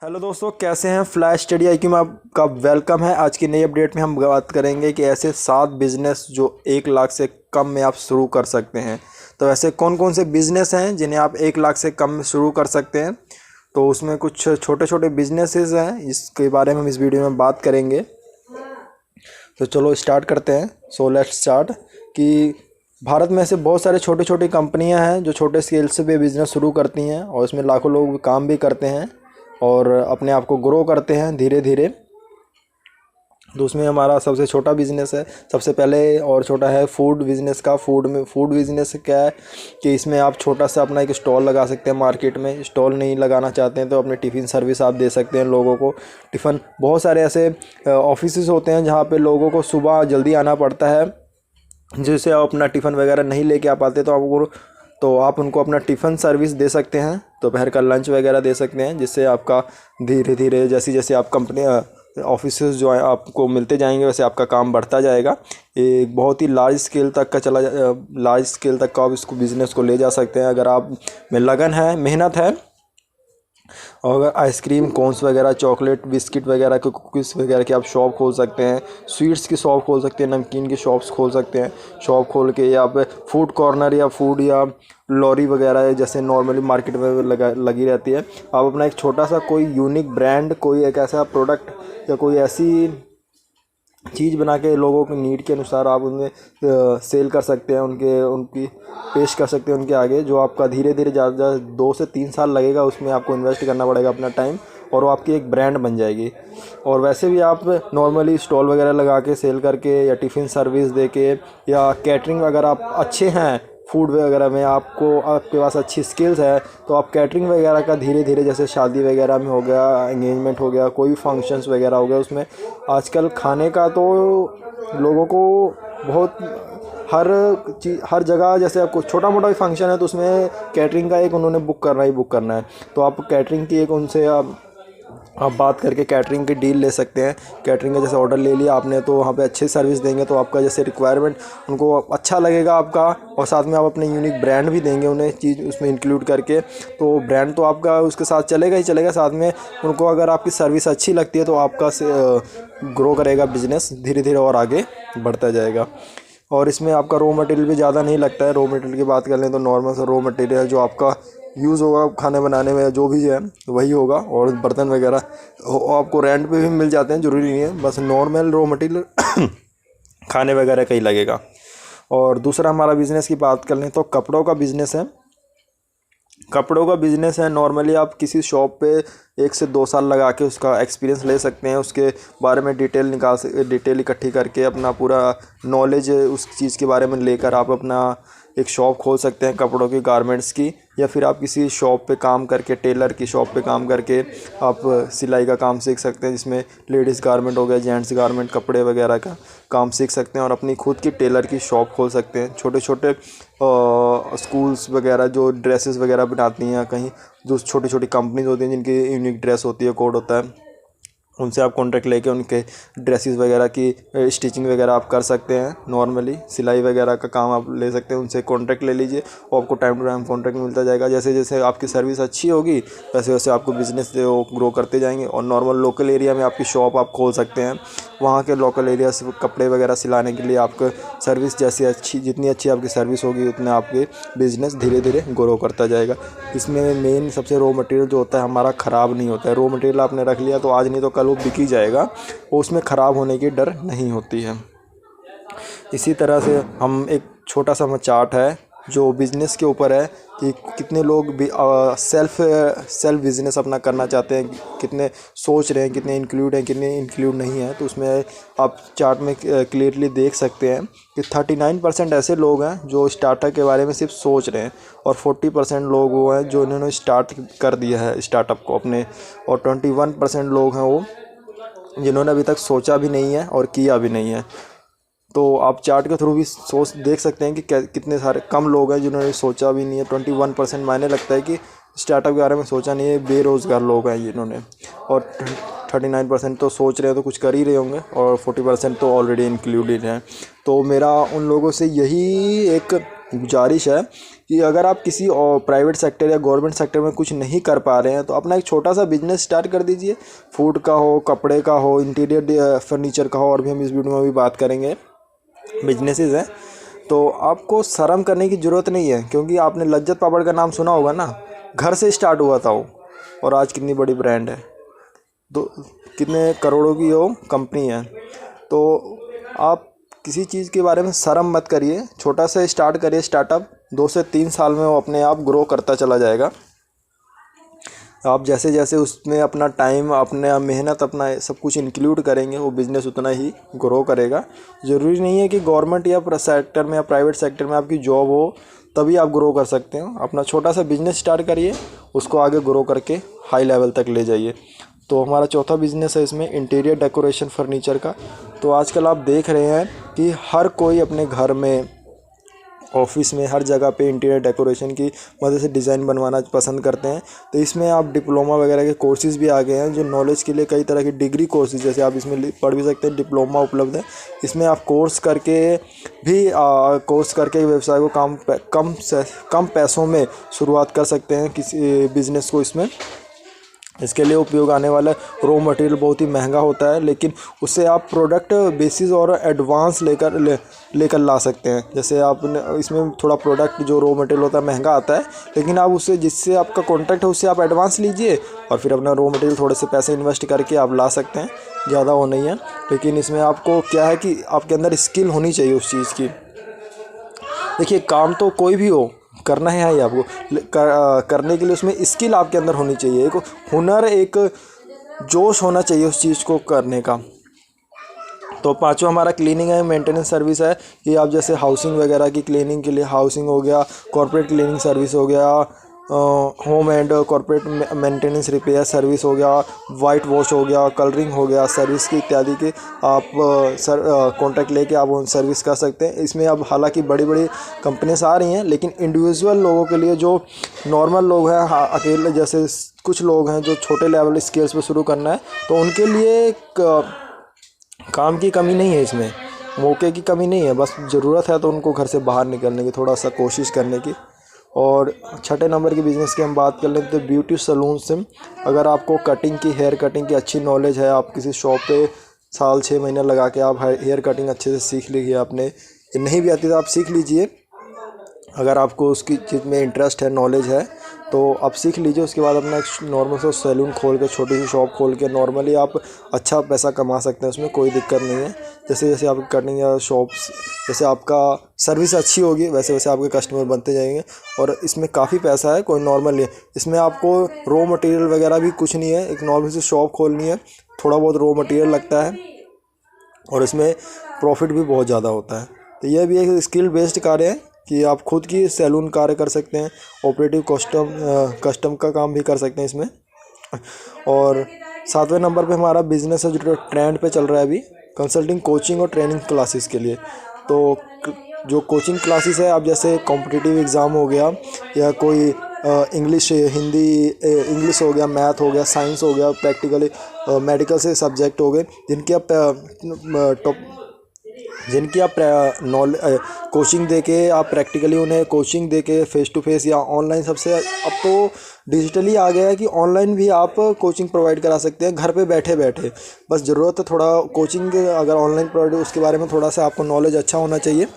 Hello दोस्तों, कैसे हैं। फ्लैश स्टडी आईक्यू में आपका वेलकम है। आज की नई अपडेट में हम बात करेंगे कि ऐसे 7 बिजनेस जो 1 लाख से कम में आप शुरू कर सकते हैं। तो ऐसे कौन कौन से बिजनेस हैं जिन्हें आप 1 लाख से कम में शुरू कर सकते हैं। तो उसमें कुछ छोटे छोटे बिजनेसेस हैं, इसके बारे में हम इस वीडियो में बात करेंगे। तो चलो स्टार्ट करते हैं। सो लेट्स स्टार्ट कि भारत में ऐसे बहुत सारे छोटी छोटी कंपनियां हैं जो छोटे स्केल से भी बिज़नेस शुरू करती हैं और इसमें लाखों लोग काम भी करते हैं और अपने आप को ग्रो करते हैं धीरे धीरे। तो उसमें हमारा सबसे छोटा बिज़नेस है, सबसे पहले और छोटा है फूड बिज़नेस का। फूड बिज़नेस क्या है कि इसमें आप छोटा सा अपना एक स्टॉल लगा सकते हैं। मार्केट में स्टॉल नहीं लगाना चाहते हैं तो अपने टिफ़िन सर्विस आप दे सकते हैं लोगों को। टिफ़िन बहुत सारे ऐसे ऑफिसेज होते हैं जहाँ पे लोगों को सुबह जल्दी आना पड़ता है, जिससे आप अपना टिफ़िन वगैरह नहीं लेके आ पाते तो आप उनको अपना टिफ़िन सर्विस दे सकते हैं। दोपहर का लंच वगैरह दे सकते हैं, जिससे आपका धीरे धीरे जैसे जैसे आप कंपनी ऑफिसेज जो है आपको मिलते जाएंगे वैसे आपका काम बढ़ता जाएगा। एक बहुत ही लार्ज स्केल तक का आप इसको बिज़नेस को ले जा सकते हैं अगर आप में लगन है, मेहनत है। और अगर आइसक्रीम कोन्स वगैरह, चॉकलेट, बिस्किट वगैरह के, कुकीज़ वगैरह की आप शॉप खोल सकते हैं। स्वीट्स की शॉप खोल सकते हैं, नमकीन की शॉप्स खोल सकते हैं। शॉप खोल के या आप फूड कॉर्नर या फूड या लॉरी वगैरह जैसे नॉर्मली मार्केट में लगी रहती है, आप अपना एक छोटा सा कोई यूनिक ब्रांड, कोई एक ऐसा प्रोडक्ट या कोई ऐसी चीज़ बना के लोगों की नीड के अनुसार आप उनमें सेल कर सकते हैं, उनकी पेश कर सकते हैं उनके आगे। जो आपका धीरे धीरे ज़्यादा 2 से 3 साल लगेगा, उसमें आपको इन्वेस्ट करना पड़ेगा अपना टाइम, और वो आपकी एक ब्रांड बन जाएगी। और वैसे भी आप नॉर्मली स्टॉल वगैरह लगा के सेल करके या टिफ़िन सर्विस दे के या कैटरिंग, अगर आप अच्छे हैं फूड वगैरह में, आपके पास अच्छी स्किल्स है तो आप कैटरिंग वगैरह का धीरे धीरे, जैसे शादी वगैरह में हो गया, एंगेजमेंट हो गया, कोई भी फंक्शंस वगैरह हो गया, उसमें आजकल खाने का तो लोगों को बहुत हर जगह, जैसे आपको छोटा मोटा भी फंक्शन है तो उसमें कैटरिंग का एक उन्होंने बुक करना है। तो आप कैटरिंग की एक उनसे आप बात करके कैटरिंग की डील ले सकते हैं। कैटरिंग का जैसे ऑर्डर ले लिया आपने तो वहाँ पे अच्छी सर्विस देंगे तो आपका जैसे रिक्वायरमेंट उनको अच्छा लगेगा आपका, और साथ में आप अपने यूनिक ब्रांड भी देंगे उन्हें चीज़ उसमें इंक्लूड करके। तो ब्रांड तो आपका उसके साथ चलेगा ही चलेगा, साथ में उनको अगर आपकी सर्विस अच्छी लगती है तो आपका ग्रो करेगा बिजनेस धीरे धीरे और आगे बढ़ता जाएगा। और इसमें आपका रॉ मटेरियल भी ज़्यादा नहीं लगता है। रॉ मटेरियल की बात कर लें तो नॉर्मल सा रॉ मटेरियल जो आपका यूज़ होगा खाने बनाने में, जो भी है वही होगा। और बर्तन वगैरह आपको रेंट पे भी मिल जाते हैं, ज़रूरी नहीं है बस नॉर्मल रॉ मटेरियल खाने वगैरह का ही लगेगा। और दूसरा हमारा बिज़नेस की बात कर लें तो कपड़ों का बिज़नेस है। कपड़ों का बिज़नेस है, नॉर्मली आप किसी शॉप पे 1 से 2 साल लगा के उसका एक्सपीरियंस ले सकते हैं, उसके बारे में डिटेल इकट्ठी करके अपना पूरा नॉलेज उस चीज़ के बारे में लेकर आप अपना एक शॉप खोल सकते हैं कपड़ों की, गारमेंट्स की। या फिर आप किसी शॉप पे काम करके, टेलर की शॉप पे काम करके आप सिलाई का काम सीख सकते हैं, जिसमें लेडीज़ गारमेंट हो गया, जेंट्स गारमेंट, कपड़े वगैरह का काम सीख सकते हैं और अपनी खुद की टेलर की शॉप खोल सकते हैं। छोटे छोटे स्कूल्स वगैरह जो ड्रेसेस वगैरह बनाती हैं, कहीं जो छोटी छोटी कंपनीज होती हैं जिनकी यूनिक ड्रेस होती है, कोड होता है, उनसे आप कॉन्ट्रैक्ट लेके उनके ड्रेसेस वगैरह की स्टिचिंग वगैरह आप कर सकते हैं। नॉर्मली सिलाई वगैरह का काम आप ले सकते हैं, उनसे कॉन्ट्रैक्ट ले लीजिए और आपको टाइम टू टाइम कॉन्ट्रैक्ट मिलता जाएगा। जैसे जैसे आपकी सर्विस अच्छी होगी वैसे वैसे आपको बिज़नेस वो ग्रो करते जाएंगे। और नॉर्मल लोकल एरिया में आपकी शॉप आप खोल सकते हैं, वहाँ के लोकल एरिया से कपड़े वगैरह सिलाने के लिए आपका सर्विस जितनी अच्छी आपकी सर्विस होगी उतना आपके बिज़नेस धीरे धीरे ग्रो करता जाएगा। इसमें मेन सबसे रॉ मटेरियल जो होता है हमारा ख़राब नहीं होता है। रॉ मटेरियल आपने रख लिया तो आज नहीं तो कल वो बिक ही जाएगा, उसमें ख़राब होने की डर नहीं होती है। इसी तरह से हम एक छोटा सा चार्ट है जो बिज़नेस के ऊपर है कि कितने लोग भी सेल्फ बिज़नेस अपना करना चाहते हैं, कितने सोच रहे हैं, कितने इंक्लूड हैं, कितने इंक्लूड नहीं है। तो उसमें आप चार्ट में क्लियरली देख सकते हैं कि 39% ऐसे लोग हैं जो स्टार्टअप के बारे में सिर्फ सोच रहे हैं, और 40% लोग वो हैं जो इन्होंने स्टार्ट कर दिया है स्टार्टअप को अपने, और 21% लोग हैं वो जिन्होंने अभी तक सोचा भी नहीं है और किया भी नहीं है। तो आप चार्ट के थ्रू भी सोच देख सकते हैं कि कितने सारे कम लोग हैं जिन्होंने सोचा भी नहीं है। 21% मायने लगता है कि स्टार्टअप के बारे में सोचा नहीं है, बेरोज़गार लोग हैं जिन्होंने। और 39% तो सोच रहे हैं तो कुछ कर ही रहे होंगे, और 40% तो ऑलरेडी इंक्लूडेड हैं। तो मेरा उन लोगों से यही एक गुजारिश है कि अगर आप किसी और प्राइवेट सेक्टर या गवर्नमेंट सेक्टर में कुछ नहीं कर पा रहे हैं तो अपना एक छोटा सा बिजनेस स्टार्ट कर दीजिए। फूड का हो, कपड़े का हो, इंटीरियर फर्नीचर का हो, और भी हम इस वीडियो में भी बात करेंगे। बिजनेसेस हैं तो आपको शर्म करने की ज़रूरत नहीं है, क्योंकि आपने लज्जत पापड़ का नाम सुना होगा ना। घर से स्टार्ट हुआ था वो, और आज कितनी बड़ी ब्रांड है, तो कितने करोड़ों की वो कंपनी है। तो आप किसी चीज़ के बारे में शर्म मत करिए, छोटा सा स्टार्ट करिए। स्टार्टअप 2 से 3 साल में वो अपने आप ग्रो करता चला जाएगा। आप जैसे जैसे उसमें अपना टाइम, अपना मेहनत, अपना सब कुछ इंक्लूड करेंगे, वो बिज़नेस उतना ही ग्रो करेगा। ज़रूरी नहीं है कि गवर्नमेंट या सेक्टर में या प्राइवेट सेक्टर में आपकी जॉब हो तभी आप ग्रो कर सकते हो। अपना छोटा सा बिज़नेस स्टार्ट करिए, उसको आगे ग्रो करके हाई लेवल तक ले जाइए। तो हमारा चौथा बिज़नेस है इसमें इंटीरियर डेकोरेशन फर्नीचर का। तो आजकल आप देख रहे हैं कि हर कोई अपने घर में, ऑफिस में, हर जगह पे इंटीरियर डेकोरेशन की मदद से डिज़ाइन बनवाना पसंद करते हैं। तो इसमें आप डिप्लोमा वगैरह के कोर्सेज़ भी आ गए हैं, जो नॉलेज के लिए कई तरह की डिग्री कोर्सेज़, जैसे आप इसमें पढ़ भी सकते हैं, डिप्लोमा उपलब्ध है। इसमें आप कोर्स करके व्यवसाय को कम पैसों में शुरुआत कर सकते हैं किसी बिज़नेस को। इसके लिए उपयोग आने वाला रॉ मटेरियल बहुत ही महंगा होता है, लेकिन उससे आप प्रोडक्ट बेसिस और एडवांस लेकर ला सकते हैं। जैसे आप इसमें थोड़ा प्रोडक्ट जो रॉ मटेरियल होता है महंगा आता है, लेकिन आप उससे, जिससे आपका कॉन्ट्रैक्ट है, उससे आप एडवांस लीजिए और फिर अपना रॉ मटेरियल थोड़े से पैसे इन्वेस्ट करके आप ला सकते हैं। ज़्यादा वो नहीं है, लेकिन इसमें आपको क्या है कि आपके अंदर स्किल होनी चाहिए उस चीज़ की। देखिए, काम तो कोई भी हो, करना है ही आपको, करने के लिए उसमें स्किल आपके अंदर होनी चाहिए, एक हुनर, एक जोश होना चाहिए उस चीज़ को करने का। तो पांचवा हमारा क्लीनिंग है, मेंटेनेंस सर्विस है। ये आप जैसे हाउसिंग वगैरह की क्लीनिंग के लिए, हाउसिंग हो गया, कॉर्पोरेट क्लीनिंग सर्विस हो गया, home and corporate maintenance repair service हो गया, वाइट वॉश हो गया, कलरिंग हो गया, सर्विस की इत्यादि के आप कॉन्ट्रैक्ट लेके आप सर्विस कर सकते हैं। इसमें अब हालांकि बड़ी बड़ी कंपनीज आ रही हैं, लेकिन इंडिविजुअल लोगों के लिए, जो नॉर्मल लोग हैं, अकेले जैसे कुछ लोग हैं जो छोटे लेवल स्केल्स पे शुरू करना है, तो उनके लिए काम की कमी नहीं है, इसमें मौके की कमी नहीं है। बस ज़रूरत है तो उनको घर से बाहर निकलने की, थोड़ा सा कोशिश करने की। और छठे नंबर की बिज़नेस की हम बात कर लें तो ब्यूटी सैलून से। अगर आपको कटिंग की, हेयर कटिंग की अच्छी नॉलेज है, आप किसी शॉप पे साल 6 महीने लगा के आप हेयर कटिंग अच्छे से सीख लीजिए, आपने नहीं भी आती तो आप सीख लीजिए। अगर आपको उसकी चीज़ में इंटरेस्ट है, नॉलेज है, तो आप सीख लीजिए। उसके बाद अपना एक नॉर्मल सा सैलून खोल के, छोटी सी शॉप खोल के नॉर्मली आप अच्छा पैसा कमा सकते हैं, उसमें कोई दिक्कत नहीं है। जैसे जैसे आप कटिंग या शॉप्स, जैसे आपका सर्विस अच्छी होगी, वैसे वैसे आपके कस्टमर बनते जाएंगे, और इसमें काफ़ी पैसा है, कोई नॉर्मल नहीं है। इसमें आपको रॉ मटेरियल वगैरह भी कुछ नहीं है, एक नॉर्मल सी शॉप खोलनी है, थोड़ा बहुत रॉ मटेरियल लगता है, और इसमें प्रॉफिट भी बहुत ज़्यादा होता है। तो यह भी एक स्किल बेस्ड कार्य है कि आप खुद की सैलून कार्य कर सकते हैं, ऑपरेटिव कस्टम का काम भी कर सकते हैं इसमें। और 7वें नंबर पे हमारा बिज़नेस है जो ट्रेंड पे चल रहा है अभी, कंसल्टिंग, कोचिंग और ट्रेनिंग क्लासेस के लिए। तो जो कोचिंग क्लासेस है, आप जैसे कॉम्पिटिटिव एग्ज़ाम हो गया, या कोई इंग्लिश, हिंदी, इंग्लिश हो गया, मैथ हो गया, साइंस हो गया, प्रैक्टिकली मेडिकल से सब्जेक्ट हो गए, जिनकी आप कोचिंग देके, आप प्रैक्टिकली उन्हें कोचिंग देके फेस टू फेस या ऑनलाइन, सबसे अब तो डिजिटली आ गया है कि ऑनलाइन भी आप कोचिंग प्रोवाइड करा सकते हैं घर पे बैठे बैठे। बस ज़रूरत है थोड़ा कोचिंग, अगर ऑनलाइन प्रोवाइड, उसके बारे में थोड़ा सा आपको नॉलेज अच्छा होना चाहिए,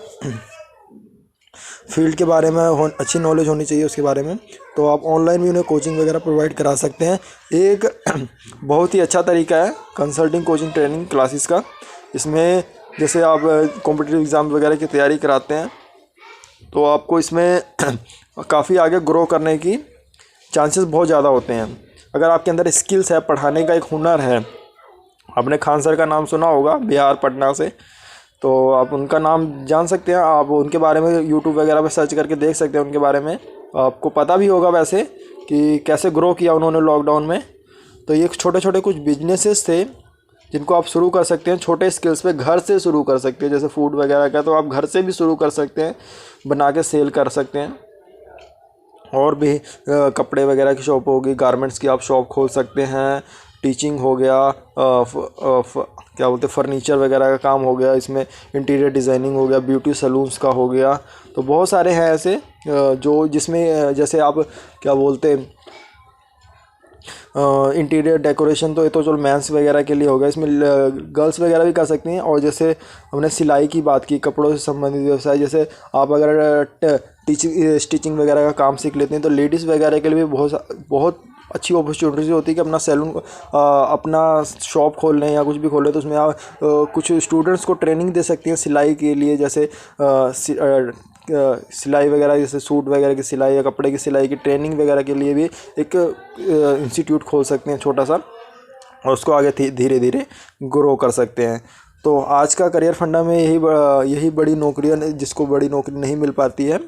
फील्ड के बारे में अच्छी नॉलेज होनी चाहिए उसके बारे में। तो आप ऑनलाइन भी उन्हें कोचिंग वगैरह प्रोवाइड करा सकते हैं। एक बहुत ही अच्छा तरीका है कंसल्टिंग, कोचिंग, ट्रेनिंग क्लासेस का। इसमें जैसे आप कॉम्पिटिटिव एग्ज़ाम वगैरह की तैयारी कराते हैं, तो आपको इसमें काफ़ी आगे ग्रो करने की चांसेस बहुत ज़्यादा होते हैं। अगर आपके अंदर स्किल्स है, पढ़ाने का एक हुनर है, आपने खान सर का नाम सुना होगा, बिहार, पटना से, तो आप उनका नाम जान सकते हैं। आप उनके बारे में यूट्यूब वगैरह पे सर्च करके देख सकते हैं उनके बारे में। आपको पता भी होगा वैसे कि कैसे ग्रो किया उन्होंने लॉकडाउन में। तो ये छोटे छोटे कुछ बिजनेसेस थे जिनको आप शुरू कर सकते हैं, छोटे स्किल्स पे घर से शुरू कर सकते हैं। जैसे फूड वगैरह का, तो आप घर से भी शुरू कर सकते हैं, बना के सेल कर सकते हैं। और भी कपड़े वगैरह की शॉप होगी, गारमेंट्स की आप शॉप खोल सकते हैं, टीचिंग हो गया, क्या बोलते हैं, फर्नीचर वगैरह का काम हो गया, इसमें इंटीरियर डिज़ाइनिंग हो गया, ब्यूटी सैलून्स का हो गया। तो बहुत सारे हैं ऐसे जो जिसमें जैसे आप क्या बोलते हैं इंटीरियर डेकोरेशन, तो ये तो चलो मेंस वगैरह के लिए होगा, इसमें गर्ल्स वगैरह भी कर सकती हैं। और जैसे हमने सिलाई की बात की, कपड़ों से संबंधित व्यवसाय, जैसे आप अगर टीचिंग स्टिचिंग वगैरह का काम सीख लेते हैं तो लेडीज़ वगैरह के लिए भी बहुत अच्छी अपॉर्चुनिटीज होती है कि अपना सैलून अपना शॉप खोल लें या कुछ भी खोल लें, तो उसमें आप कुछ स्टूडेंट्स को ट्रेनिंग दे सकती हैं सिलाई के लिए, जैसे सिलाई वगैरह, जैसे सूट वगैरह की सिलाई या कपड़े की सिलाई की ट्रेनिंग वगैरह के लिए भी एक इंस्टीट्यूट खोल सकते हैं छोटा सा, और उसको आगे धीरे धीरे ग्रो कर सकते हैं। तो आज का करियर फंडा में यही बड़ी नौकरियां, जिसको बड़ी नौकरी नहीं मिल पाती है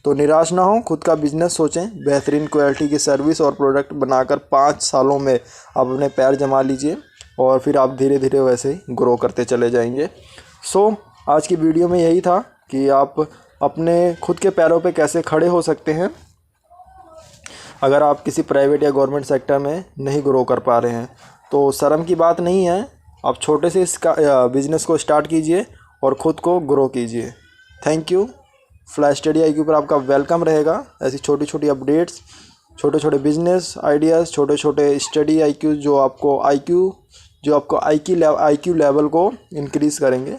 तो निराश ना हो, खुद का बिजनेस सोचें, बेहतरीन क्वालिटी की सर्विस और प्रोडक्ट बनाकर 5 सालों में आप अपने पैर जमा लीजिए और फिर आप धीरे धीरे वैसे ही ग्रो करते चले जाएंगे। आज की वीडियो में यही था कि आप अपने खुद के पैरों पे कैसे खड़े हो सकते हैं अगर आप किसी प्राइवेट या गवर्नमेंट सेक्टर में नहीं ग्रो कर पा रहे हैं। तो शर्म की बात नहीं है, आप छोटे से इसका बिज़नेस को स्टार्ट कीजिए और ख़ुद को ग्रो कीजिए। Thank you. Flash study IQ पर आपका वेलकम रहेगा। ऐसी छोटी छोटी अपडेट्स, छोटे छोटे बिजनेस आइडियाज़, छोटे छोटे स्टडी IQ जो आपको IQ लेवल को इंक्रीज़ करेंगे।